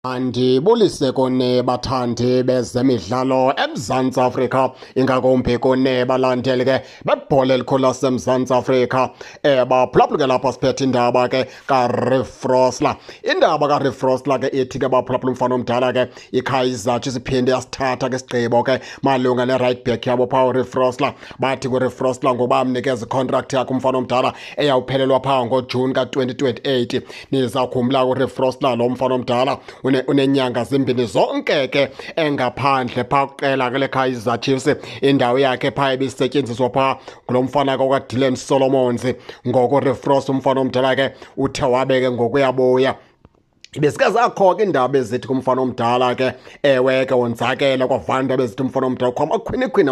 Andibulise kone bathandi bezemidlalo eMzantsi Afrika, ingakumbi kone balandeli ke bebhola elikhulu laseMzantsi Afrika. Baphulaphula lapha siphethe indaba ke kaRiff Rossler. Indaba kaRiff Rossler ke ithi ke baphulaphula umfana omdala ke iKaizer Chiefs iphinde yasithatha ke isigqibo ke malunga ne-right back yabo phaa uRiff Rossler. Bathi kuRiff Rossler ngoba amnikeza icontract yakhe umfana omdala eyawuphelelwa phaa ngoJuni ka-2028. Nizawukhumbula uRiff Rossler lo mfana omdala unenyanga zimbini zonke ke engaphandle phaa kuqela ke leKaizer Chiefs. Indawo yakhe phaa ibisetyenziswa phaa kulo mfana kwaDylan Solomons. Ngoko uRiff Rossler umfana omdala ke uthe wabe ke ngokuyabuya. Besikazakho ke indaba ezithi kumfana omdala ke ewe ke wonzakela kwavanda bezithi umfana omdala kho amakhwinikhwini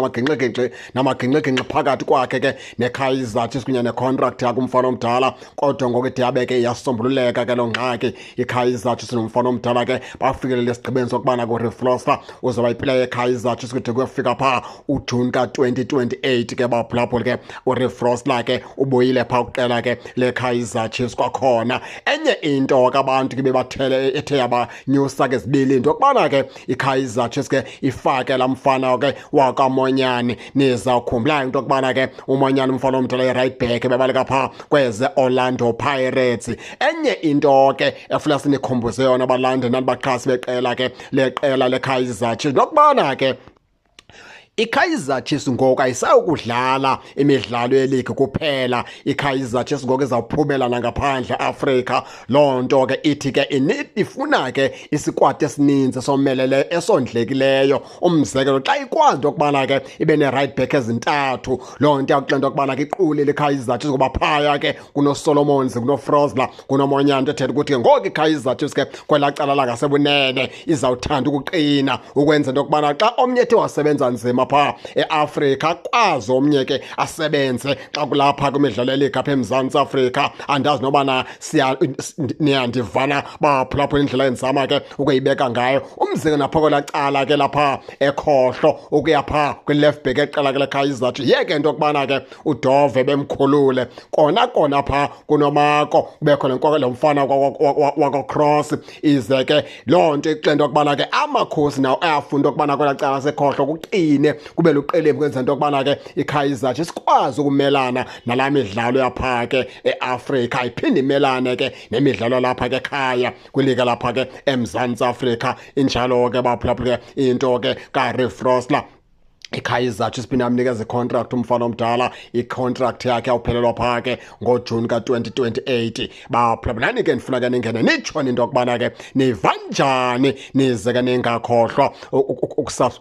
namagingxigingxi phakathi kwakhe ke neKaizer Chiefs kunye necontract yakhe umfana omdala. Kodwa ngoku ithi yabe ke yasombululeka ke lo ngxaki. iKaizer Chiefs nomfana omdala ke bafikelele esigqibeni sokubana kuRiff Rossler uzawuba yiplayer yeKaizer Chiefs kude kuyofika phaa uJuni ka-2028 ke baphulaphula ke uRiff Rossler ke ubuyile phaa kuqela ke leKaizer Chiefs. Kwakhona enye into ke abantu ke ethe yabanyusa ke zibili into yokubana ke iKaizer Chiefs ke ifake laa mfana ke wakamonyani. Nizawukhumbula into yokubana ke umonyani umfana omdala i-right back bebaleka phaa kweze Orlando Pirates. Enye into ke efuna sinikhumbuze yona abalandeli nabaxhasi beqela ke leqela leKaizer Chiefs nokubana ke iKaizer Chiefs ngoku ayisayokudlala imidlalo yeligi kuphela. iKaizer Chiefs ngoku izawuphumela nangaphandle Afrika. Loo nto ke ithi ke ifuna ke isikwadi esininzi somelele esondlekileyo. Umzekelo xa ikwazi into yokubana ke ibe ne-right back ezintathu, loo nto yakuxela into yokubana ke iqulile iKaizer Chiefs ngoba phaya ke kunoSolomons, kunoFrossler, kunomonyana. Into ethetha ukuthi ngoku iKaizer Chiefs ke kwelaa cala langasebunene izawuthanda ukuqina ukwenza into yokubana xa omnye ethe wasebenza nzima phaa eAfrika akwazi omnye ke asebenze xa kulapha kwimidlalo yeligi apha eMzantsi Afrika. Andazi nobana niyandivana baphulaphula indlela enzama ke ukuyibeka ngayo. Umzekelo napha kwelaa cala ke lapha ekhohlo ukuya phaa kwi-left back eqela ke leKaizer Chiefs yeke into yokubana ke uDove bemkhulule kona phaa kunomako kubekho le mfana wakwaCross. Ize ke loo nto ixela into yokubana ke amakhosi nawo ayafuna into yokubana kwelaa cala sekhohlo kuqine kube luqelembu kwenza into yokubana ke iKaizer Chiefs sikwazi ukumelana nalaa midlalo yapha ke eAfrika, iphinde imelane ke nemidlalo lapha ke ekhaya kwiliga lapha ke eMzantsi Afrika. Injalo ke baphulaphula ke into ke kaRiff Rossler. iKaizer Chiefs iphinde amnikeza icontract umfana omdala. Icontract yakhe yawuphelelwa phaa ke ngoJuni ka-2028. Baphulaphulani ke ndifuna ke ningene nitshone into yokubana ke niva njani, nize ke ningakhohlwa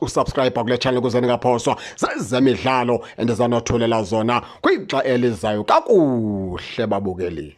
usubscribe kule channel ukuze ningaphoswa zezemidlalo endizanothulela zona kwixa elizayo kakuhle babukeli.